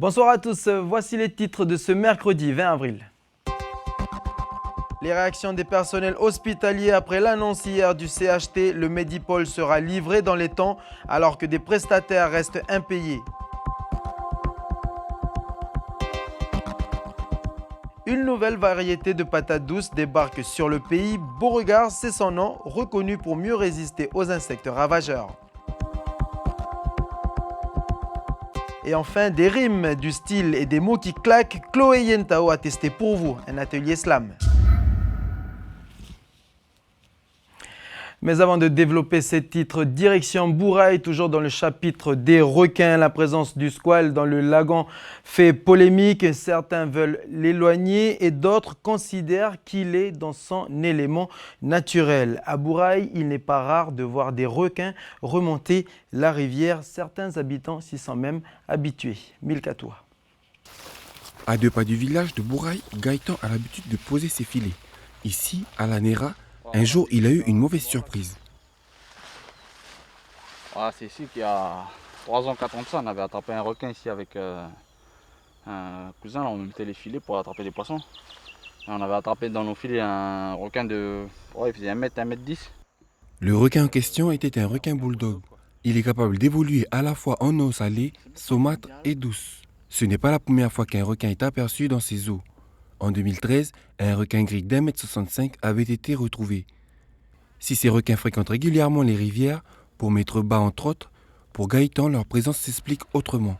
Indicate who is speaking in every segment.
Speaker 1: Bonsoir à tous, voici les titres de ce mercredi 20 avril. Les réactions des personnels hospitaliers après l'annonce hier du CHT, le Medipol sera livré dans les temps alors que des prestataires restent impayés. Une nouvelle variété de patates douces débarque sur le pays. Beauregard, c'est son nom, reconnu pour mieux résister aux insectes ravageurs. Et enfin, des rimes, du style et des mots qui claquent. Chloé Yentao a testé pour vous un atelier slam. Mais avant de développer ces titres, direction Bourail, toujours dans le chapitre des requins. La présence du squale dans le lagon fait polémique. Certains veulent l'éloigner et d'autres considèrent qu'il est dans son élément naturel. À Bourail, il n'est pas rare de voir des requins remonter la rivière. Certains habitants s'y sont même habitués. Milkatoua.
Speaker 2: À 2 pas du village de Bourail, Gaëtan a l'habitude de poser ses filets. Ici, à la Nera, un jour, il a eu une mauvaise surprise.
Speaker 3: C'est ici qu'il y a 3 ans, 4 ans de ça, on avait attrapé un requin ici avec un cousin. Là, on mettait les filets pour attraper des poissons. Et on avait attrapé dans nos filets un requin de... il faisait 1 m 10.
Speaker 2: Le requin en question était un requin bulldog. Il est capable d'évoluer à la fois en eau salée, saumâtre et douce. Ce n'est pas la première fois qu'un requin est aperçu dans ces eaux. En 2013, un requin gris d'1,65 m avait été retrouvé. Si ces requins fréquentent régulièrement les rivières, pour mettre bas entre autres, pour Gaëtan, leur présence s'explique autrement.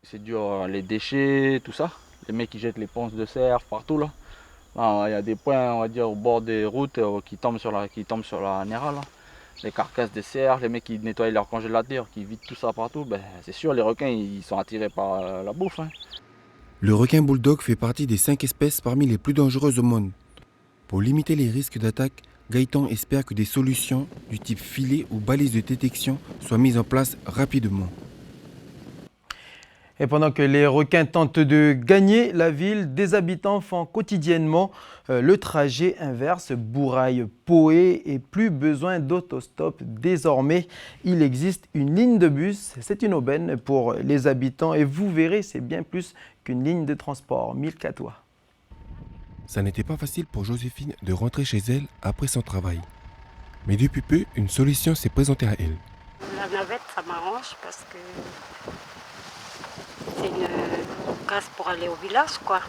Speaker 3: C'est dû les déchets, tout ça. Les mecs qui jettent les ponces de cerf partout là. Il y a des points, on va dire, au bord des routes qui tombent sur la Nera là. Les carcasses de cerfs, les mecs qui nettoient leur congélateur, qui vident tout ça partout. C'est sûr, les requins ils sont attirés par la bouffe.
Speaker 2: Le requin bulldog fait partie des 5 espèces parmi les plus dangereuses au monde. Pour limiter les risques d'attaque, Gaëtan espère que des solutions du type filet ou balise de détection soient mises en place rapidement.
Speaker 1: Et pendant que les requins tentent de gagner la ville, des habitants font quotidiennement le trajet inverse Bourail-Poé et plus besoin d'autostop. Désormais, il existe une ligne de bus. C'est une aubaine pour les habitants et vous verrez, c'est bien plus qu'une ligne de transport. Milkatoua.
Speaker 2: Ça n'était pas facile pour Joséphine de rentrer chez elle après son travail. Mais depuis peu, une solution s'est présentée à elle.
Speaker 4: La navette, ça m'arrange parce que c'est une casse pour aller au village, quoi.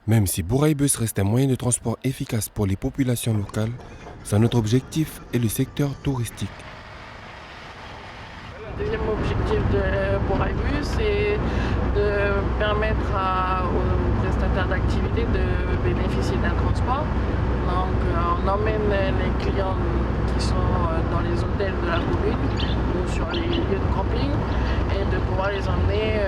Speaker 2: Même si Bourail-Bus reste un moyen de transport efficace pour les populations locales, son autre objectif est le secteur touristique.
Speaker 5: Le deuxième objectif de Bourail-Bus, c'est de permettre aux prestataires d'activité de bénéficier d'un transport. Donc on emmène les clients qui sont dans les hôtels de la commune ou sur les lieux de camping et de pouvoir les emmener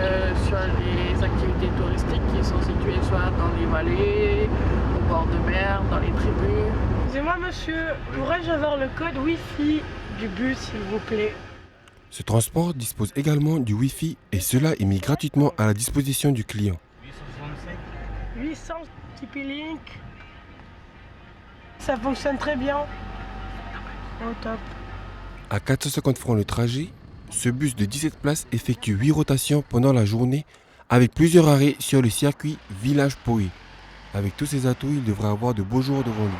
Speaker 5: sur les activités touristiques qui sont situées soit dans les vallées, au bord de mer, dans les tribus.
Speaker 6: Excusez-moi monsieur, pourrais-je avoir le code Wi-Fi du bus s'il vous plaît?
Speaker 2: Ce transport dispose également du Wi-Fi et cela est mis gratuitement à la disposition du client.
Speaker 6: 800 TP-Link. Ça fonctionne très bien. Au top.
Speaker 2: À 450 francs le trajet, ce bus de 17 places effectue 8 rotations pendant la journée avec plusieurs arrêts sur le circuit Village-Poé. Avec tous ces atouts, il devrait avoir de beaux jours devant lui.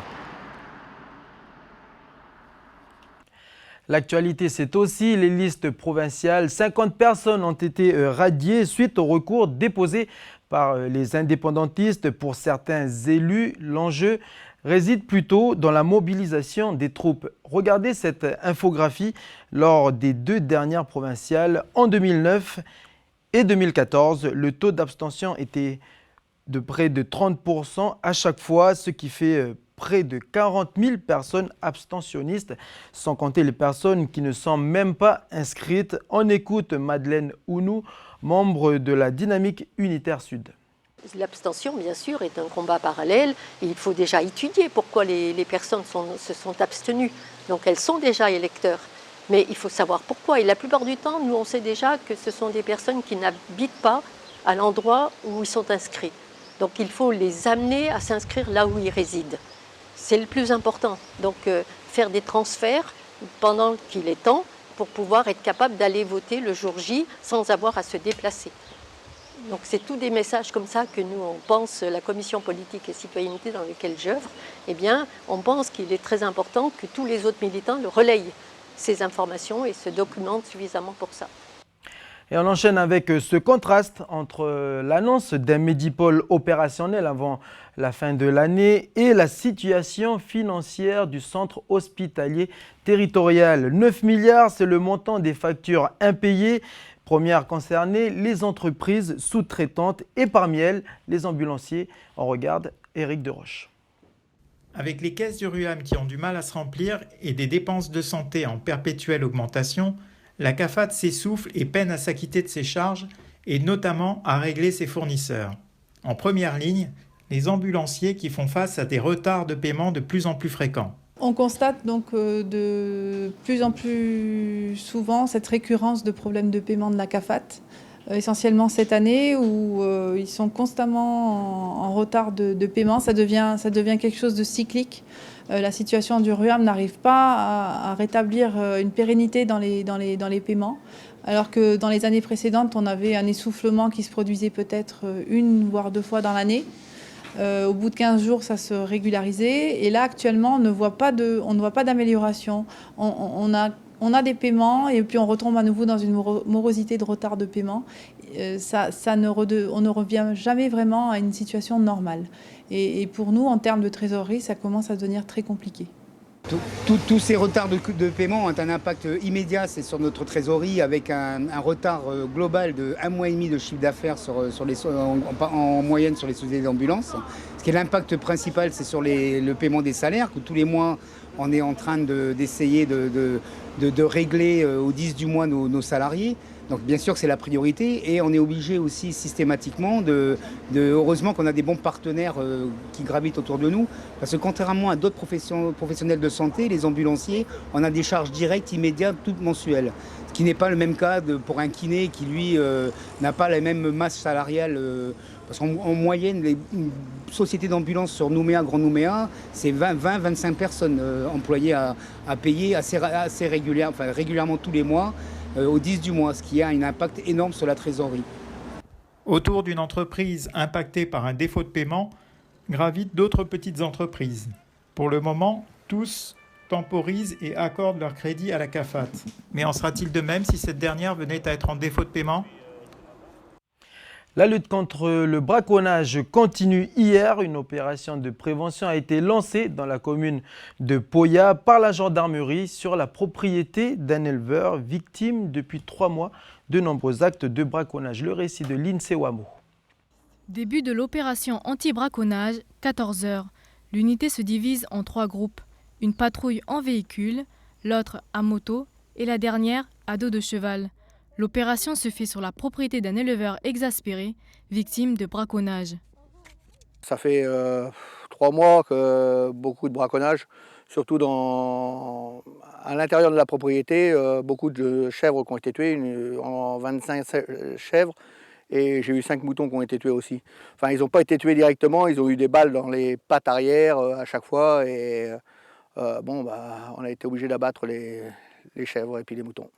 Speaker 1: L'actualité, c'est aussi les listes provinciales. 50 personnes ont été radiées suite au recours déposé par les indépendantistes. Pour certains élus, l'enjeu réside plutôt dans la mobilisation des troupes. Regardez cette infographie lors des 2 dernières provinciales. En 2009 et 2014, le taux d'abstention était de près de 30% à chaque fois, ce qui fait près de 40 000 personnes abstentionnistes, sans compter les personnes qui ne sont même pas inscrites. On écoute Madeleine Ounou, membre de la Dynamique Unitaire Sud.
Speaker 7: L'abstention, bien sûr, est un combat parallèle et il faut déjà étudier pourquoi les personnes se sont abstenues. Donc elles sont déjà électeurs, mais il faut savoir pourquoi. Et la plupart du temps, nous, on sait déjà que ce sont des personnes qui n'habitent pas à l'endroit où ils sont inscrits. Donc il faut les amener à s'inscrire là où ils résident. C'est le plus important. Donc faire des transferts pendant qu'il est temps pour pouvoir être capable d'aller voter le jour J sans avoir à se déplacer. Donc c'est tous des messages comme ça que nous, on pense, la commission politique et citoyenneté dans laquelle j'œuvre, eh bien, on pense qu'il est très important que tous les autres militants le relayent, ces informations, et se documentent suffisamment pour ça.
Speaker 1: Et on enchaîne avec ce contraste entre l'annonce d'un Medipôle opérationnel avant la fin de l'année et la situation financière du centre hospitalier territorial. 9 milliards, c'est le montant des factures impayées. Première concernée, les entreprises sous-traitantes et parmi elles, les ambulanciers. On regarde Éric Deroche.
Speaker 8: Avec les caisses du RUAM qui ont du mal à se remplir et des dépenses de santé en perpétuelle augmentation, la CAFAT s'essouffle et peine à s'acquitter de ses charges et notamment à régler ses fournisseurs. En première ligne, les ambulanciers qui font face à des retards de paiement de plus en plus fréquents.
Speaker 9: On constate donc de plus en plus souvent cette récurrence de problèmes de paiement de la CAFAT, essentiellement cette année où ils sont constamment en retard de paiement. Ça devient quelque chose de cyclique. La situation du RUAM n'arrive pas à rétablir une pérennité dans les paiements, alors que dans les années précédentes, on avait un essoufflement qui se produisait peut-être 1 voire 2 fois dans l'année. Au bout de 15 jours, ça se régularisait. Et là, actuellement, on ne voit pas d'amélioration. On a des paiements et puis on retombe à nouveau dans une morosité de retard de paiement. On ne revient jamais vraiment à une situation normale. Et pour nous, en termes de trésorerie, ça commence à devenir très compliqué.
Speaker 10: Tous ces retards de paiement ont un impact immédiat, c'est sur notre trésorerie, avec un retard global de 1 mois et demi de chiffre d'affaires en moyenne sur les sociétés d'ambulance. Ce qui est l'impact principal, c'est sur le paiement des salaires, que tous les mois, on est en train d'essayer de régler au 10 du mois nos salariés. Donc bien sûr que c'est la priorité et on est obligé aussi systématiquement heureusement qu'on a des bons partenaires qui gravitent autour de nous, parce que contrairement à d'autres professionnels de santé, les ambulanciers, on a des charges directes, immédiates, toutes mensuelles. Ce qui n'est pas le même cas pour un kiné qui lui n'a pas la même masse salariale. Parce qu'en moyenne, les sociétés d'ambulance sur Nouméa, Grand Nouméa, c'est 20-25 personnes employées à payer assez régulièrement tous les mois, au 10 du mois, ce qui a un impact énorme sur la trésorerie.
Speaker 8: Autour d'une entreprise impactée par un défaut de paiement, gravitent d'autres petites entreprises. Pour le moment, tous temporisent et accordent leur crédit à la CAFAT. Mais en sera-t-il de même si cette dernière venait à être en défaut de paiement ?
Speaker 1: La lutte contre le braconnage continue. Hier, une opération de prévention a été lancée dans la commune de Poya par la gendarmerie sur la propriété d'un éleveur victime depuis 3 mois de nombreux actes de braconnage. Le récit de Lindsay Wamo.
Speaker 11: Début de l'opération anti-braconnage, 14 h. L'unité se divise en 3 groupes. Une patrouille en véhicule, l'autre à moto et la dernière à dos de cheval. L'opération se fait sur la propriété d'un éleveur exaspéré, victime de braconnage.
Speaker 12: Ça fait 3 mois que beaucoup de braconnage, surtout à l'intérieur de la propriété, beaucoup de chèvres qui ont été tuées, en 25 chèvres, et j'ai eu 5 moutons qui ont été tués aussi. Enfin, ils n'ont pas été tués directement, ils ont eu des balles dans les pattes arrière à chaque fois, et on a été obligé d'abattre les chèvres et puis les moutons.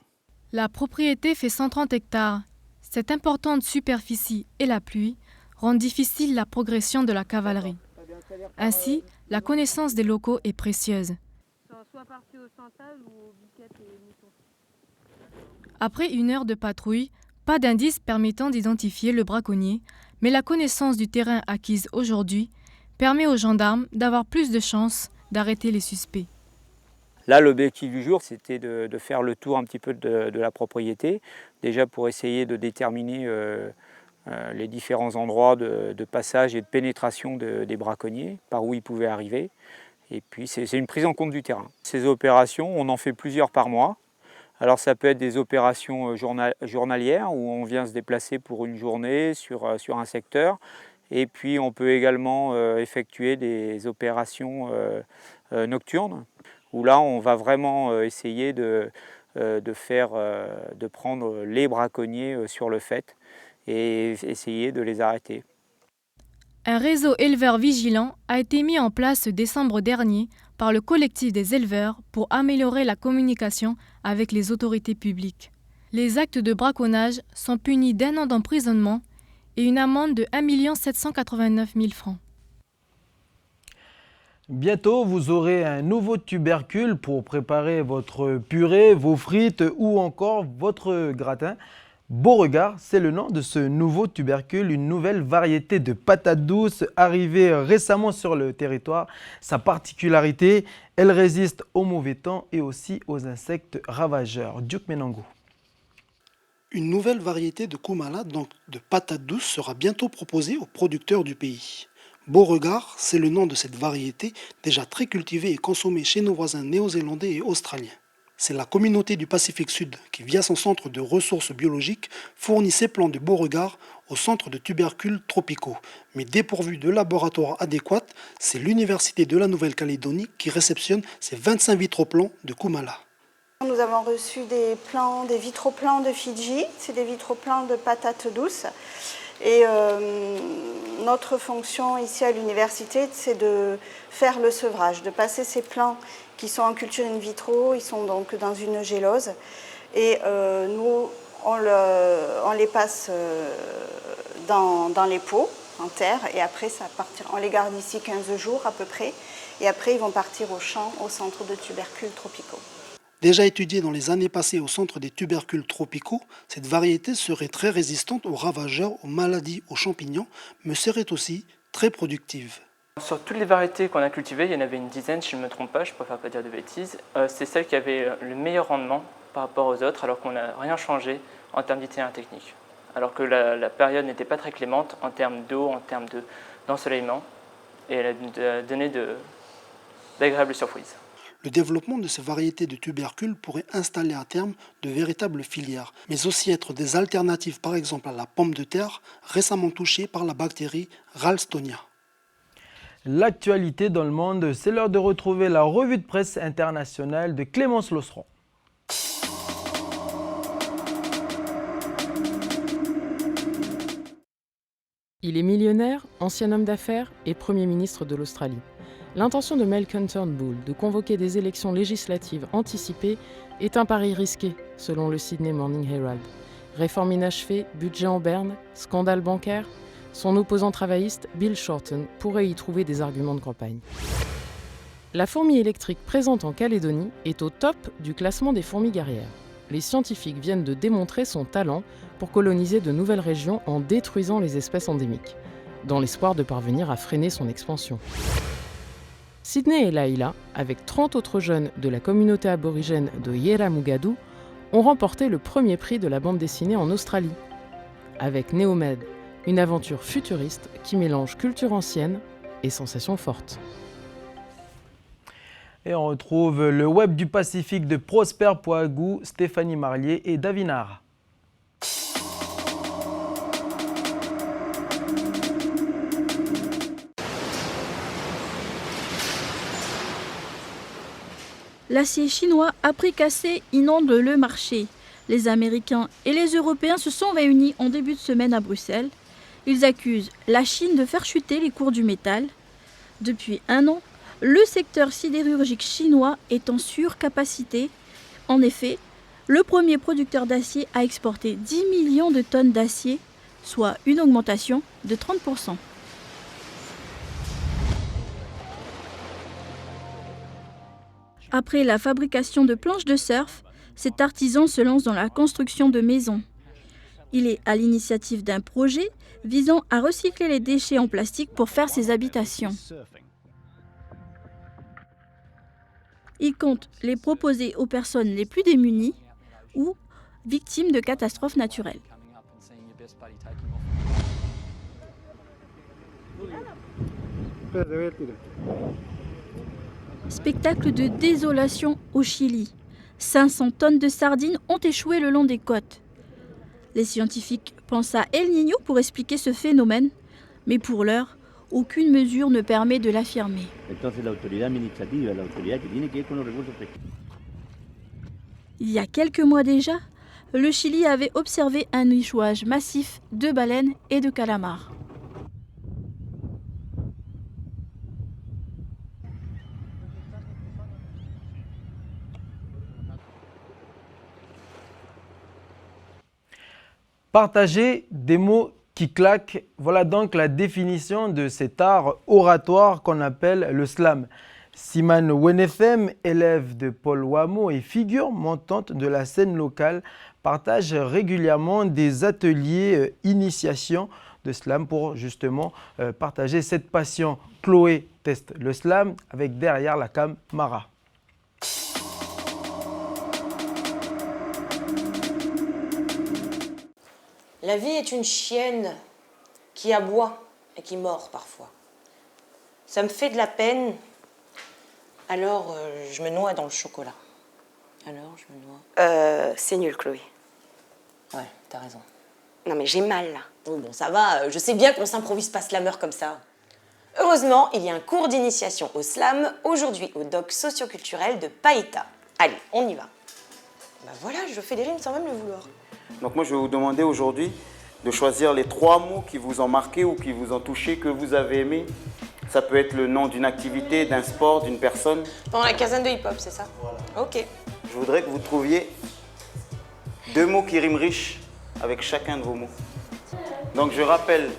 Speaker 11: La propriété fait 130 hectares. Cette importante superficie et la pluie rendent difficile la progression de la cavalerie. Ainsi, la connaissance des locaux est précieuse. Après 1 heure de patrouille, pas d'indice permettant d'identifier le braconnier, mais la connaissance du terrain acquise aujourd'hui permet aux gendarmes d'avoir plus de chances d'arrêter les suspects.
Speaker 13: Là, l'objectif du jour, c'était de faire le tour un petit peu de la propriété, déjà pour essayer de déterminer les différents endroits de passage et de pénétration des braconniers, par où ils pouvaient arriver. Et puis, c'est une prise en compte du terrain. Ces opérations, on en fait plusieurs par mois. Alors, ça peut être des opérations journalières, où on vient se déplacer pour une journée sur un secteur. Et puis, on peut également effectuer des opérations nocturnes, où là, on va vraiment essayer de prendre les braconniers sur le fait et essayer de les arrêter.
Speaker 11: Un réseau éleveurs vigilants a été mis en place ce décembre dernier par le collectif des éleveurs pour améliorer la communication avec les autorités publiques. Les actes de braconnage sont punis d'1 an d'emprisonnement et une amende de 1 789 000 francs.
Speaker 1: Bientôt, vous aurez un nouveau tubercule pour préparer votre purée, vos frites ou encore votre gratin. Beauregard, c'est le nom de ce nouveau tubercule, une nouvelle variété de patates douces arrivée récemment sur le territoire. Sa particularité, elle résiste au mauvais temps et aussi aux insectes ravageurs. Duke Menango.
Speaker 14: Une nouvelle variété de koumala, donc de patates douces, sera bientôt proposée aux producteurs du pays. Beauregard, c'est le nom de cette variété déjà très cultivée et consommée chez nos voisins néo-zélandais et australiens. C'est la communauté du Pacifique Sud qui, via son centre de ressources biologiques, fournit ces plants de Beauregard au centre de tubercules tropicaux. Mais dépourvu de laboratoire adéquat, c'est l'Université de la Nouvelle-Calédonie qui réceptionne ces 25 vitroplants de koumala.
Speaker 15: Nous avons reçu des vitroplants de Fidji, c'est des vitroplants de patates douces. Et notre fonction ici à l'université, c'est de faire le sevrage, de passer ces plants qui sont en culture in vitro, ils sont donc dans une gélose. Et nous, on les passe dans les pots en terre et après ça partira. On les garde ici 15 jours à peu près et après ils vont partir au champ, au centre de tubercules tropicaux.
Speaker 14: Déjà étudiée dans les années passées au centre des tubercules tropicaux, cette variété serait très résistante aux ravageurs, aux maladies, aux champignons, mais serait aussi très productive.
Speaker 16: Sur toutes les variétés qu'on a cultivées, il y en avait une dizaine, si je ne me trompe pas, je ne préfère pas dire de bêtises, c'est celle qui avait le meilleur rendement par rapport aux autres, alors qu'on n'a rien changé en termes d'itinéraire technique. Alors que la période n'était pas très clémente en termes d'eau, en termes d'ensoleillement, et elle a donné d'agréables surprises.
Speaker 14: Le développement de ces variétés de tubercules pourrait installer à terme de véritables filières, mais aussi être des alternatives par exemple à la pomme de terre, récemment touchée par la bactérie Ralstonia.
Speaker 1: L'actualité dans le monde, c'est l'heure de retrouver la revue de presse internationale de Clémence Losseron.
Speaker 17: Il est millionnaire, ancien homme d'affaires et Premier ministre de l'Australie. L'intention de Malcolm Turnbull de convoquer des élections législatives anticipées est un pari risqué, selon le Sydney Morning Herald. Réforme inachevée, budget en berne, scandale bancaire, son opposant travailliste, Bill Shorten, pourrait y trouver des arguments de campagne. La fourmi électrique présente en Calédonie est au top du classement des fourmis guerrières. Les scientifiques viennent de démontrer son talent pour coloniser de nouvelles régions en détruisant les espèces endémiques, dans l'espoir de parvenir à freiner son expansion. Sydney et Laila, avec 30 autres jeunes de la communauté aborigène de Yeramugadou, ont remporté le premier prix de la bande dessinée en Australie. Avec Neomed, une aventure futuriste qui mélange culture ancienne et sensations fortes.
Speaker 1: Et on retrouve le web du Pacifique de Prosper Poagou, Stéphanie Marlier et Davinara.
Speaker 18: L'acier chinois à prix cassé inonde le marché. Les Américains et les Européens se sont réunis en début de semaine à Bruxelles. Ils accusent la Chine de faire chuter les cours du métal. Depuis un an, le secteur sidérurgique chinois est en surcapacité. En effet, le premier producteur d'acier a exporté 10 millions de tonnes d'acier, soit une augmentation de 30%. Après la fabrication de planches de surf, cet artisan se lance dans la construction de maisons. Il est à l'initiative d'un projet visant à recycler les déchets en plastique pour faire ses habitations. Il compte les proposer aux personnes les plus démunies ou victimes de catastrophes naturelles. Spectacle de désolation au Chili. 500 tonnes de sardines ont échoué le long des côtes. Les scientifiques pensent à El Niño pour expliquer ce phénomène, mais pour l'heure, aucune mesure ne permet de l'affirmer. Il y a quelques mois déjà, le Chili avait observé un échouage massif de baleines et de calamars.
Speaker 1: Partagez des mots qui claque. Voilà donc la définition de cet art oratoire qu'on appelle le slam. Simane Wenefem, élève de Paul Wamo et figure montante de la scène locale, partage régulièrement des ateliers initiation de slam pour justement partager cette passion. Chloé teste le slam avec derrière la cam Mara.
Speaker 19: La vie est une chienne qui aboie et qui mord parfois. Ça me fait de la peine, alors je me noie dans le chocolat. Alors je me noie.
Speaker 20: C'est nul, Chloé.
Speaker 19: Ouais, t'as raison.
Speaker 20: Non mais j'ai mal là.
Speaker 19: Oh, bon, ça va, je sais bien qu'on s'improvise pas slameur comme ça. Heureusement, il y a un cours d'initiation au slam aujourd'hui au doc socioculturel de Païta. Allez, on y va. Bah voilà, je fais des rimes sans même le vouloir.
Speaker 21: Donc moi, je vais vous demander aujourd'hui de choisir les 3 mots qui vous ont marqué ou qui vous ont touché, que vous avez aimé. Ça peut être le nom d'une activité, d'un sport, d'une personne.
Speaker 19: Pendant la quinzaine de hip-hop, c'est ça? Voilà. Ok.
Speaker 21: Je voudrais que vous trouviez 2 mots qui riment riches avec chacun de vos mots. Donc je rappelle,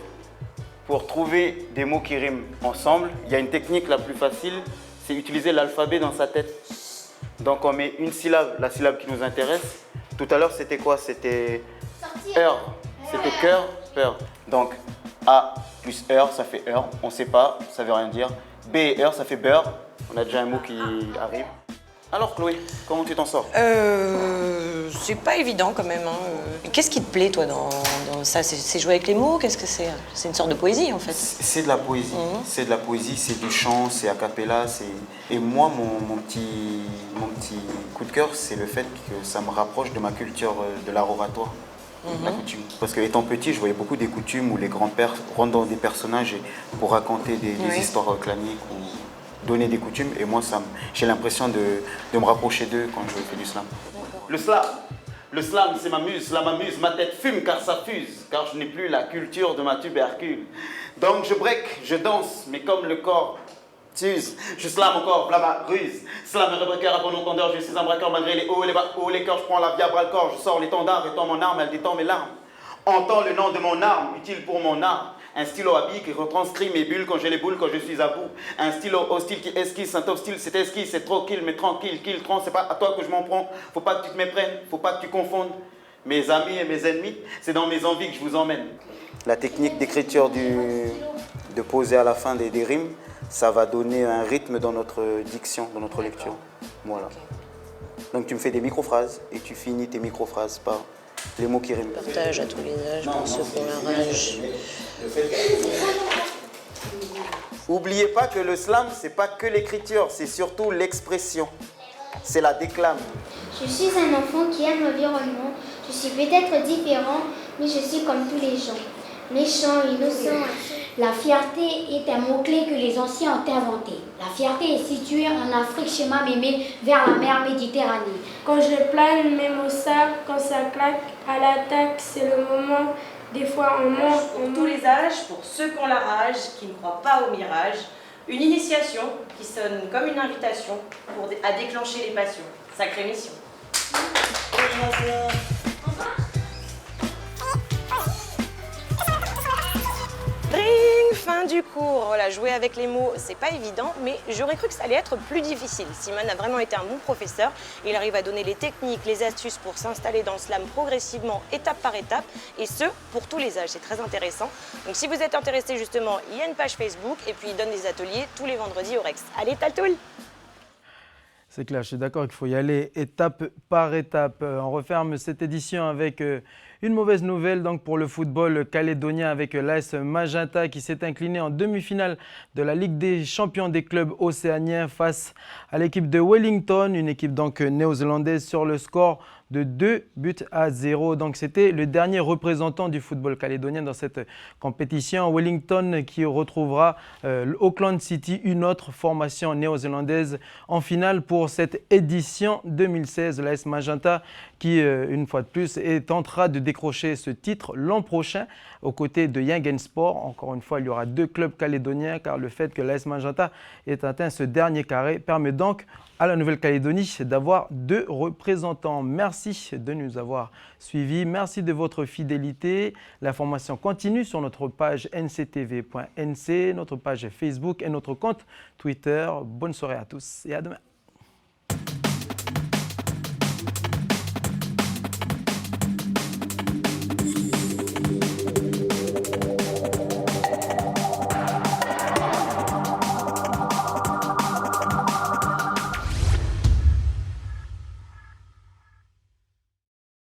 Speaker 21: pour trouver des mots qui riment ensemble, il y a une technique la plus facile, c'est utiliser l'alphabet dans sa tête. Donc on met une syllabe, la syllabe qui nous intéresse. Tout à l'heure, c'était quoi? C'était heure. C'était cœur, peur. Donc A plus heure, ça fait heure. On ne sait pas, ça ne veut rien dire. B et heure, ça fait beurre. On a déjà un mot qui arrive. Alors Chloé, comment tu t'en sors?
Speaker 19: C'est pas évident quand même. Qu'est-ce qui te plaît toi dans ça? C'est jouer avec les mots? Qu'est-ce que c'est? C'est une sorte de poésie en fait.
Speaker 21: C'est de la poésie. C'est de la poésie, c'est du chant, c'est a cappella. Et moi, mon petit coup de cœur, c'est le fait que ça me rapproche de ma culture de l'art oratoire. La coutume. Parce que étant petit, je voyais beaucoup des coutumes où les grands-pères rentrent dans des personnages pour raconter des histoires claniques ou donner des coutumes. Et moi, j'ai l'impression de me rapprocher d'eux quand je fais du slam. Le slam, c'est ma muse, cela m'amuse, ma tête fume car ça fuse, car je n'ai plus la culture de ma tubercule. Donc je break, je danse, mais comme le corps s'use, je slame encore, bla ma ruse. Slam et breaker à bon entendeur, je suis un braqueur malgré les hauts et les bas, hauts les cœurs, je prends la vie à bras le corps, je sors l'étendard, étend mon arme, elle détend mes larmes. Entends le nom de mon arme, utile pour mon art. Un stylo à billes qui retranscrit mes bulles quand j'ai les boules, quand je suis à bout. Un stylo hostile qui esquisse, un top style, c'est esquisse, c'est trop kill, mais tranquille, kill, tron, c'est pas à toi que je m'en prends. Faut pas que tu te méprennes, faut pas que tu confondes. Mes amis et mes ennemis, c'est dans mes envies que je vous emmène. La technique d'écriture de poser à la fin des rimes, ça va donner un rythme dans notre diction, dans notre lecture. Voilà. Donc tu me fais des microphrases et tu finis tes microphrases par les mots qui riment.
Speaker 19: Partage à tous les âges, pour ceux qui ont la rage.
Speaker 21: N'oubliez pas que le slam, c'est pas que l'écriture, c'est surtout l'expression. C'est la déclame.
Speaker 22: Je suis un enfant qui aime l'environnement. Je suis peut-être différent, mais je suis comme tous les gens. Méchant, innocent.
Speaker 23: La fierté est un mot-clé que les anciens ont inventé. La fierté est située en Afrique chez Mamémé, vers la mer Méditerranée.
Speaker 6: Quand je plane, même au sable, quand ça claque, à l'attaque, c'est le moment. Des fois on monte.
Speaker 24: Pour tous les âges, pour ceux qui ont la rage, qui ne croient pas au mirage, une initiation qui sonne comme une invitation à déclencher les passions. Sacrée mission.
Speaker 19: Ring, fin du cours. Voilà, jouer avec les mots, c'est pas évident, mais j'aurais cru que ça allait être plus difficile. Simone a vraiment été un bon professeur. Il arrive à donner les techniques, les astuces pour s'installer dans le slam progressivement, étape par étape, et ce, pour tous les âges. C'est très intéressant. Donc si vous êtes intéressé justement, il y a une page Facebook, et puis il donne des ateliers tous les vendredis au Rex. Allez, Taltoul!
Speaker 1: C'est clair, je suis d'accord qu'il faut y aller étape par étape. On referme cette édition avec une mauvaise nouvelle donc pour le football calédonien avec l'AS Magenta qui s'est incliné en demi-finale de la Ligue des champions des clubs océaniens face à l'équipe de Wellington, une équipe donc néo-zélandaise sur le score de 2-0. Donc c'était le dernier représentant du football calédonien dans cette compétition. Wellington qui retrouvera Auckland City, une autre formation néo-zélandaise en finale pour pour cette édition 2016. L'AS Magenta qui, une fois de plus, tentera de décrocher ce titre l'an prochain aux côtés de Yingen Sport. Encore une fois, il y aura 2 clubs calédoniens car le fait que l'AS Magenta ait atteint ce dernier carré permet donc à la Nouvelle-Calédonie d'avoir 2 représentants. Merci de nous avoir suivis. Merci de votre fidélité. L'information continue sur notre page nctv.nc, notre page Facebook et notre compte Twitter. Bonne soirée à tous et à demain.